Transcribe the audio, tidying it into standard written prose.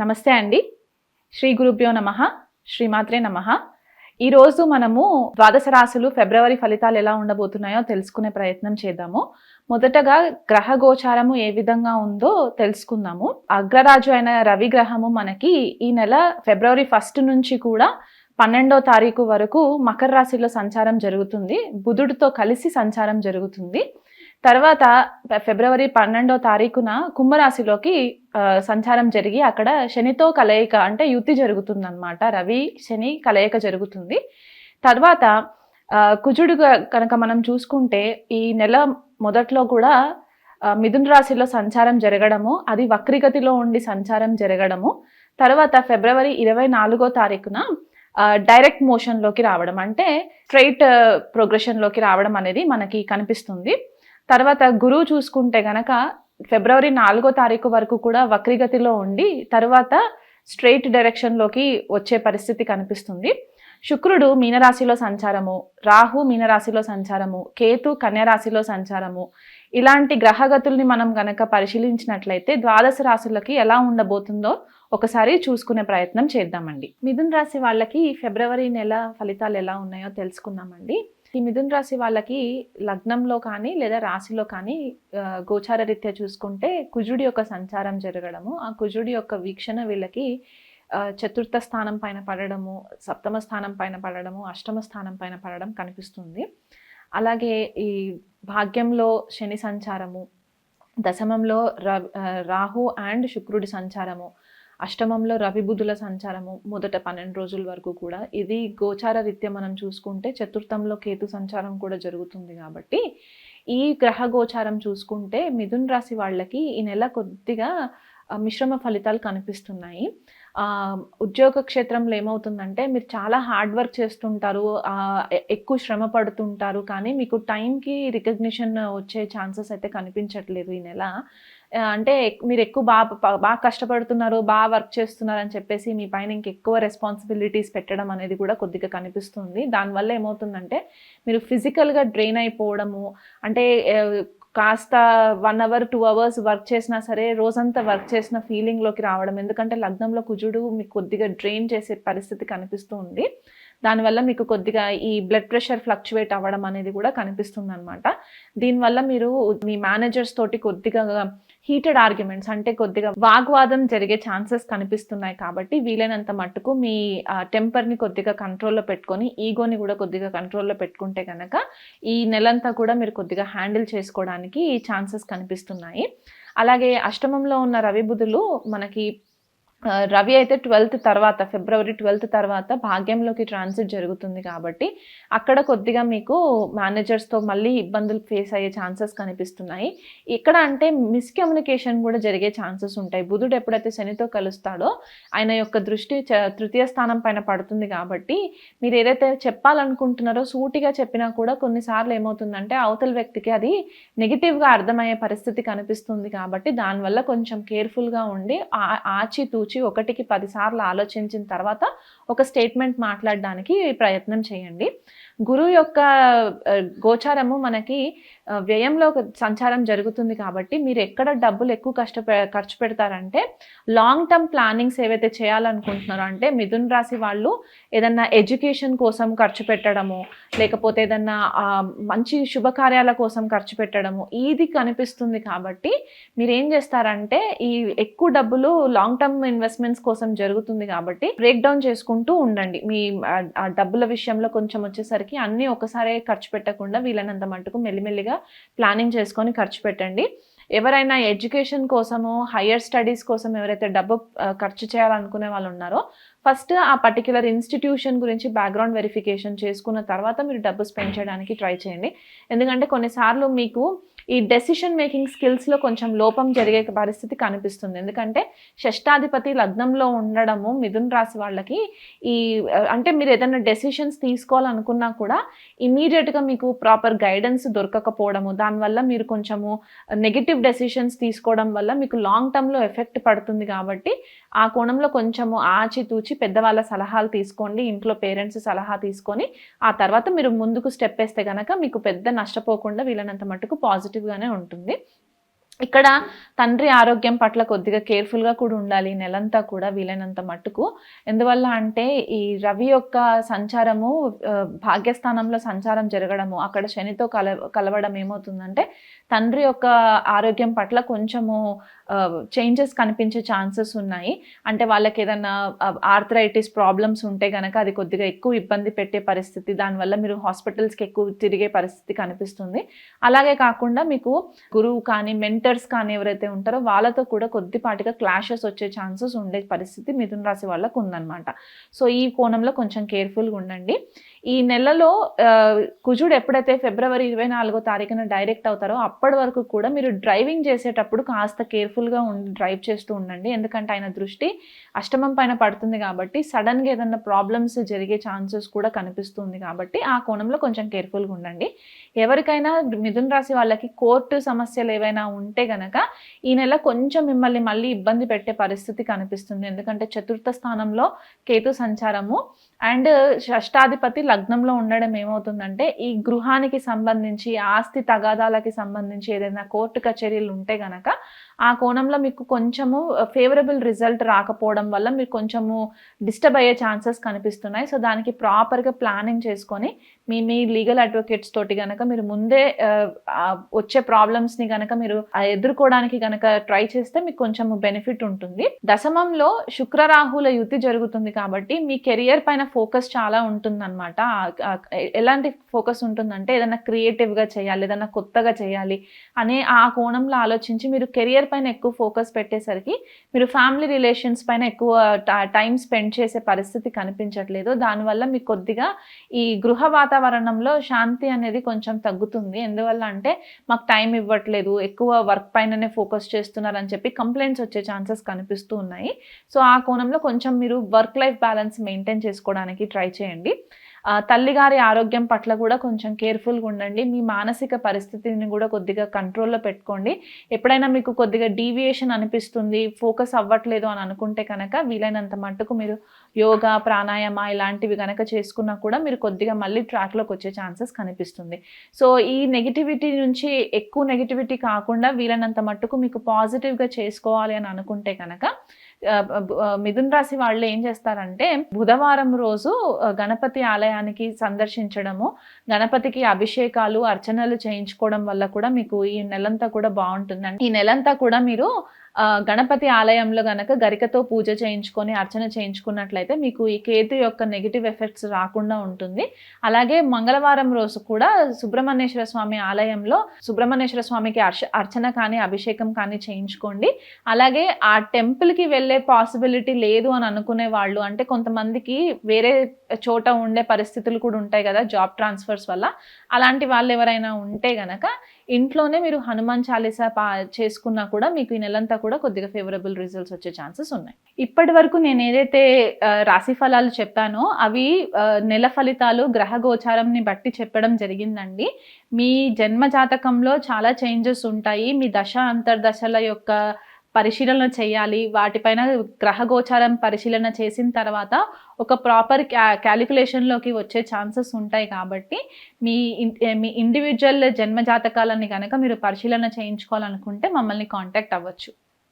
నమస్తే అండి. శ్రీ గురుభ్యో నమః. శ్రీమాత్రే నమః. ఈరోజు మనము ద్వాదశ రాశులు ఫిబ్రవరి ఫలితాలు ఎలా ఉండబోతున్నాయో తెలుసుకునే ప్రయత్నం చేద్దాము. మొదటగా గ్రహ గోచారము ఏ విధంగా ఉందో తెలుసుకుందాము. అగ్రరాజు అయిన రవి గ్రహము మనకి ఈ నెల ఫిబ్రవరి 1 నుంచి కూడా 12వ తారీఖు వరకు మకర రాశిలో సంచారం జరుగుతుంది. బుధుడితో కలిసి సంచారం జరుగుతుంది. తర్వాత ఫిబ్రవరి 12వ తారీఖున కుంభరాశిలోకి సంచారం జరిగి అక్కడ శనితో కలయిక అంటే యుతి జరుగుతుందన్నమాట. రవి శని కలయిక జరుగుతుంది. తర్వాత కుజుడు కనుక మనం చూసుకుంటే ఈ నెల మొదట్లో కూడా మిథున రాశిలో సంచారం జరగడము, అది వక్రిగతిలో ఉండి సంచారం జరగడము, తర్వాత ఫిబ్రవరి 24వ తారీఖున డైరెక్ట్ మోషన్లోకి రావడం అంటే స్ట్రైట్ ప్రోగ్రెషన్లోకి రావడం అనేది మనకి కనిపిస్తుంది. తర్వాత గురువు చూసుకుంటే గనక ఫిబ్రవరి 4వ తారీఖు వరకు కూడా వక్రిగతిలో ఉండి తర్వాత స్ట్రైట్ డైరెక్షన్లోకి వచ్చే పరిస్థితి కనిపిస్తుంది. శుక్రుడు మీనరాశిలో సంచారము, రాహు మీనరాశిలో సంచారము, కేతు కన్యరాశిలో సంచారము, ఇలాంటి గ్రహగతుల్ని మనం గనక పరిశీలించినట్లయితే ద్వాదశ రాశులకి ఎలా ఉండబోతుందో ఒకసారి చూసుకునే ప్రయత్నం చేద్దామండి. మిథున రాశి వాళ్ళకి ఫిబ్రవరి నెల ఫలితాలు ఎలా ఉన్నాయో తెలుసుకుందామండి. ఈ మిథున రాశి వాళ్ళకి లగ్నంలో కానీ లేదా రాశిలో కానీ గోచార రీత్యా చూసుకుంటే కుజుడి యొక్క సంచారం జరగడము, ఆ కుజుడి యొక్క వీక్షణ వీళ్ళకి చతుర్థ స్థానం పైన పడడము, సప్తమ స్థానం పైన పడడము, అష్టమ స్థానం పైన పడడం కనిపిస్తుంది. అలాగే ఈ భాగ్యంలో శని సంచారము, దశమంలో రాహు అండ్ శుక్రుడి సంచారము, అష్టమంలో రవి బుధుల సంచారము మొదట 12 రోజుల వరకు కూడా, ఇది గోచార రీత్యా మనం చూసుకుంటే చతుర్థంలో కేతు సంచారం కూడా జరుగుతుంది. కాబట్టి ఈ గ్రహ గోచారం చూసుకుంటే మిథున రాశి వాళ్ళకి ఈ నెల కొద్దిగా మిశ్రమ ఫలితాలు కనిపిస్తున్నాయి. ఉద్యోగ క్షేత్రంలో ఏమవుతుందంటే మీరు చాలా హార్డ్ వర్క్ చేస్తుంటారు, ఎక్కువ శ్రమ పడుతుంటారు, కానీ మీకు టైంకి రికగ్నిషన్ వచ్చే ఛాన్సెస్ అయితే కనిపించట్లేదు ఈ నెల. అంటే మీరు ఎక్కువ బాగా కష్టపడుతున్నారు, బాగా వర్క్ చేస్తున్నారు అని చెప్పేసి మీ పైన ఇంకెక్కువ రెస్పాన్సిబిలిటీస్ పెట్టడం అనేది కూడా కొద్దిగా కనిపిస్తుంది. దానివల్ల ఏమవుతుందంటే మీరు ఫిజికల్గా డ్రైన్ అయిపోవడము, అంటే కాస్త 1 అవర్ 2 అవర్స్ వర్క్ చేసినా సరే రోజంతా వర్క్ చేసిన ఫీలింగ్లోకి రావడం, ఎందుకంటే లగ్నంలో కుజుడు మీకు కొద్దిగా డ్రైన్ చేసే పరిస్థితి కనిపిస్తూ ఉంది. దానివల్ల మీకు కొద్దిగా ఈ బ్లడ్ ప్రెషర్ ఫ్లక్చువేట్ అవ్వడం అనేది కూడా కనిపిస్తుంది అనమాట. దీనివల్ల మీరు మీ మేనేజర్స్ తోటి కొద్దిగా హీటెడ్ ఆర్గ్యుమెంట్స్ అంటే కొద్దిగా వాగ్వాదం జరిగే ఛాన్సెస్ కనిపిస్తున్నాయి. కాబట్టి వీలైనంత మట్టుకు మీ టెంపర్ని కొద్దిగా కంట్రోల్లో పెట్టుకొని ఈగోని కూడా కొద్దిగా కంట్రోల్లో పెట్టుకుంటే కనుక ఈ నెలంతా కూడా మీరు కొద్దిగా హ్యాండిల్ చేసుకోవడానికి ఈ ఛాన్సెస్ కనిపిస్తున్నాయి. అలాగే అష్టమంలో ఉన్న రవి బుధులు మనకి రవి అయితే 12th తర్వాత ఫిబ్రవరి 12th తర్వాత భాగ్యంలోకి ట్రాన్సిట్ జరుగుతుంది. కాబట్టి అక్కడ కొద్దిగా మీకు మేనేజర్స్తో మళ్ళీ ఇబ్బందులు ఫేస్ అయ్యే ఛాన్సెస్ కనిపిస్తున్నాయి. ఇక్కడ అంటే మిస్కమ్యూనికేషన్ కూడా జరిగే ఛాన్సెస్ ఉంటాయి. బుధుడు ఎప్పుడైతే శనితో కలుస్తాడో ఆయన యొక్క దృష్టి తృతీయ స్థానం పైన పడుతుంది. కాబట్టి మీరు ఏదైతే చెప్పాలనుకుంటున్నారో సూటిగా చెప్పినా కూడా కొన్నిసార్లు ఏమవుతుందంటే అవతల వ్యక్తికి అది నెగిటివ్గా అర్థమయ్యే పరిస్థితి కనిపిస్తుంది. కాబట్టి దానివల్ల కొంచెం కేర్ఫుల్గా ఉండి ఆచితూచి 1కి 10 సార్లు ఆలోచించిన తర్వాత ఒక స్టేట్మెంట్ మాట్లాడడానికి ప్రయత్నం చేయండి. గురువు యొక్క గోచారము మనకి వ్యయంలో సంచారం జరుగుతుంది. కాబట్టి మీరు ఎక్కడ డబ్బులు ఎక్కువ ఖర్చు పెడతారంటే లాంగ్ టర్మ్ ప్లానింగ్స్ ఏవైతే చేయాలనుకుంటున్నారో, అంటే మిథున రాశి వాళ్ళు ఏదన్నా ఎడ్యుకేషన్ కోసం ఖర్చు పెట్టడము, లేకపోతే ఏదన్నా మంచి శుభకార్యాల కోసం ఖర్చు పెట్టడము ఇది కనిపిస్తుంది. కాబట్టి మీరు ఏం చేస్తారంటే ఈ ఎక్కువ డబ్బులు లాంగ్ టర్మ్ ఇన్వెస్ట్మెంట్స్ కోసం జరుగుతుంది. కాబట్టి బ్రేక్ డౌన్ చేసుకుంటూ ఉండండి. మీ డబ్బుల విషయంలో కొంచెం వచ్చేసరికి అన్నీ ఒకసారి ఖర్చు పెట్టకుండా వీలైనంత మట్టుకు మెల్లిమెల్లిగా ప్లానింగ్ చేసుకొని ఖర్చు పెట్టండి. ఎవరైనా ఎడ్యుకేషన్ కోసము హయ్యర్ స్టడీస్ కోసం ఎవరైతే డబ్బు ఖర్చు చేయాలనుకునే వాళ్ళు ఉన్నారో ఫస్ట్ ఆ పర్టిక్యులర్ ఇన్స్టిట్యూషన్ గురించి బ్యాక్గ్రౌండ్ వెరిఫికేషన్ చేసుకున్న తర్వాత మీరు డబ్బు స్పెండ్ చేయడానికి ట్రై చేయండి. ఎందుకంటే కొన్నిసార్లు మీకు ఈ డెసిషన్ మేకింగ్ స్కిల్స్లో కొంచెం లోపం జరిగే పరిస్థితి కనిపిస్తుంది. ఎందుకంటే షష్టాధిపతి లగ్నంలో ఉండడము మిథున రాశి వాళ్ళకి ఈ అంటే మీరు ఏదైనా డెసిషన్స్ తీసుకోవాలనుకున్నా కూడా ఇమీడియట్గా మీకు ప్రాపర్ గైడెన్స్ దొరకకపోవడము, దానివల్ల మీరు కొంచెము నెగిటివ్ డెసిషన్స్ తీసుకోవడం వల్ల మీకు లాంగ్ టర్మ్లో ఎఫెక్ట్ పడుతుంది. కాబట్టి ఆ కోణంలో కొంచెము ఆచితూచి పెద్దవాళ్ళ సలహాలు తీసుకోండి, ఇంట్లో పేరెంట్స్ సలహా తీసుకొని ఆ తర్వాత మీరు ముందుకు స్టెప్ వేస్తే కనుక మీకు పెద్ద నష్టపోకుండా వీలైనంత మట్టుకు పాజిటివ్గానే ఉంటుంది. ఇక్కడ తండ్రి ఆరోగ్యం పట్ల కొద్దిగా కేర్‌ఫుల్‌గా కూడా ఉండాలి ఈ నెలంతా కూడా వీలైనంత మట్టుకు. ఎందువల్ల అంటే ఈ రవి యొక్క సంచారము భాగ్యస్థానంలో సంచారం జరగడము, అక్కడ శనితో కలవడం ఏమవుతుందంటే తండ్రి యొక్క ఆరోగ్యం పట్ల కొంచెము చేంజెస్ కనిపించే ఛాన్సెస్ ఉన్నాయి. అంటే వాళ్ళకేదన్నా ఆర్థరైటిస్ ప్రాబ్లమ్స్ ఉంటే గనక అది కొద్దిగా ఎక్కువ ఇబ్బంది పెట్టే పరిస్థితి. దానివల్ల మీరు హాస్పిటల్స్‌కి ఎక్కువ తిరిగే పరిస్థితి కనిపిస్తుంది. అలాగే కాకుండా మీకు గురువు కానీ, మెంటర్స్ కానీ ఎవరైతే ఉంటారో వాళ్ళతో కూడా కొద్దిపాటిగా క్లాషెస్ వచ్చే ఛాన్సెస్ ఉండే పరిస్థితి మిథున రాశి వాళ్ళకు ఉందన్నమాట. సో, ఈ కోణంలో కొంచెం కేర్‌ఫుల్‌గా ఉండండి. ఈ నెలలో కుజుడు ఎప్పుడైతే ఫిబ్రవరి 24వ తారీఖున డైరెక్ట్ అవుతారో అప్పటి వరకు కూడా మీరు డ్రైవింగ్ చేసేటప్పుడు కాస్త కేర్‌ఫుల్‌గా డ్రైవ్ చేస్తూ ఉండండి. ఎందుకంటే ఆయన దృష్టి అష్టమం పైన పడుతుంది కాబట్టి సడన్‌గా ఏదన్నా ప్రాబ్లమ్స్ జరిగే ఛాన్సెస్ కూడా కనిపిస్తుంది కాబట్టి ఆ కోణంలో కొంచెం కేర్‌ఫుల్‌గా ఉండండి. ఎవరికైనా మిథున రాశి వాళ్ళకి కోర్టు సమస్యలు ఏవైనా ఉంటే గనక ఈ నెల కొంచెం మిమ్మల్ని మళ్ళీ ఇబ్బంది పెట్టే పరిస్థితి కనిపిస్తుంది. ఎందుకంటే చతుర్థ స్థానంలో కేతు సంచారము అండ్ షష్టాధిపతి లగ్నంలో ఉండడం ఏమవుతుందంటే ఈ గృహానికి సంబంధించి ఆస్తి తగాదాలకి సంబంధించి ఏదైనా కోర్టు కచేరీలు ఉంటే గనక ఆ కోణంలో మీకు కొంచెము ఫేవరబుల్ రిజల్ట్ రాకపోవడం వల్ల మీరు కొంచెము డిస్టర్బ్ అయ్యే ఛాన్సెస్ కనిపిస్తున్నాయి. సో, దానికి ప్రాపర్‌గా ప్లానింగ్ చేసుకొని మీ లీగల్ అడ్వకేట్స్ తోటి గనక మీరు ముందే వచ్చే ప్రాబ్లమ్స్‌ని గనక మీరు ఎదుర్కోవడానికి గనక ట్రై చేస్తే మీకు కొంచెం బెనిఫిట్ ఉంటుంది. దశమంలో శుక్ర రాహుల యుతి జరుగుతుంది కాబట్టి మీ కెరియర్ పైన ఫోకస్ చాలా ఉంటుందన్నమాట. ఎలాంటి ఫోకస్ ఉంటుందంటే ఏదైనా క్రియేటివ్‌గా చేయాలి, ఏదైనా కొత్తగా చేయాలి అనే ఆ కోణంలో ఆలోచించి మీరు కెరియర్ పైన ఎక్కువ ఫోకస్ పెట్టేసరికి మీరు ఫ్యామిలీ రిలేషన్స్ పైన ఎక్కువ టైం స్పెండ్ చేసే పరిస్థితి కనిపించట్లేదు. దానివల్ల మీకు కొద్దిగా ఈ గృహ వాతావరణంలో శాంతి అనేది కొంచెం తగ్గుతుంది. ఎందువల్ల అంటే మాకు టైం ఇవ్వట్లేదు, ఎక్కువ వర్క్ పైననే ఫోకస్ చేస్తున్నారని చెప్పి కంప్లైంట్స్ వచ్చే ఛాన్సెస్ కనిపిస్తూ ఉన్నాయి. సో, ఆ కోణంలో కొంచెం మీరు వర్క్ లైఫ్ బ్యాలెన్స్ మెయింటైన్ చేసుకోవడానికి ట్రై చేయండి. తల్లిగారి ఆరోగ్యం పట్ల కూడా కొంచెం కేర్‌ఫుల్‌గా ఉండండి. మీ మానసిక పరిస్థితిని కూడా కొద్దిగా కంట్రోల్‌లో పెట్టుకోండి. ఎప్పుడైనా మీకు కొద్దిగా డీవియేషన్ అనిపిస్తుంది, ఫోకస్ అవ్వట్లేదు అని అనుకుంటే కనుక వీలైనంత మట్టుకు మీరు యోగా, ప్రాణాయామ ఇలాంటివి గనక చేసుకున్నా కూడా మీరు కొద్దిగా మళ్ళీ ట్రాక్‌లోకి వచ్చే ఛాన్సెస్ కనిపిస్తుంది. సో, ఈ నెగటివిటీ నుంచి ఎక్కువ నెగటివిటీ కాకుండా వీలైనంత మట్టుకు మీకు పాజిటివ్‌గా చేసుకోవాలి అని అనుకుంటే కనుక మిథున రాశి వాళ్ళు ఏం చేస్తారంటే బుధవారం రోజు గణపతి ఆలయానికి సందర్శించడము, గణపతికి అభిషేకాలు, అర్చనలు చేయించుకోవడం వల్ల కూడా మీకు ఈ నెలంతా కూడా బాగుంటుందండి. ఈ నెలంతా కూడా మీరు గణపతి ఆలయంలో గనక గరికతో పూజ చేయించుకొని అర్చన చేయించుకున్నట్లయితే మీకు ఈ కేతు యొక్క నెగిటివ్ ఎఫెక్ట్స్ రాకుండా ఉంటుంది. అలాగే మంగళవారం రోజు కూడా సుబ్రహ్మణ్యేశ్వర స్వామి ఆలయంలో సుబ్రహ్మణ్యేశ్వర స్వామికి అర్చన కానీ అభిషేకం కానీ చేయించుకోండి. అలాగే ఆ టెంపుల్కి వెళ్ళే పాసిబిలిటీ లేదు అని అనుకునే వాళ్ళు, అంటే కొంతమందికి వేరే చోట ఉండే పరిస్థితులు కూడా ఉంటాయి కదా జాబ్ ట్రాన్స్ఫర్స్ వల్ల, అలాంటి వాళ్ళు ఎవరైనా ఉంటే గనక ఇంట్లోనే మీరు హనుమాన్ చాలీసా చేసుకున్నా కూడా మీకు ఈ నెలంతా కూడా కొద్దిగా ఫేవరబుల్ రిజల్ట్స్ వచ్చే ఛాన్సెస్ ఉన్నాయి. ఇప్పటి వరకు నేను ఏదైతే రాశి ఫలాలు చెప్పానో అవి నెల ఫలితాలు గ్రహ గోచారంని బట్టి చెప్పడం జరిగిందండి. మీ జన్మ జాతకంలో చాలా చేంజెస్ ఉంటాయి. మీ దశ అంతర్దశల యొక్క పరిశీలన చేయాలి. వాటిపైన గ్రహ గోచారం పరిశీలన చేసిన తర్వాత ఒక ప్రాపర్ క్యాలిక్యులేషన్లోకి వచ్చే ఛాన్సెస్ ఉంటాయి. కాబట్టి మీ ఇండివిజువల్ జన్మ జాతకాలని కనుక మీరు పరిశీలన చేయించుకోవాలనుకుంటే మమ్మల్ని కాంటాక్ట్ అవ్వచ్చు.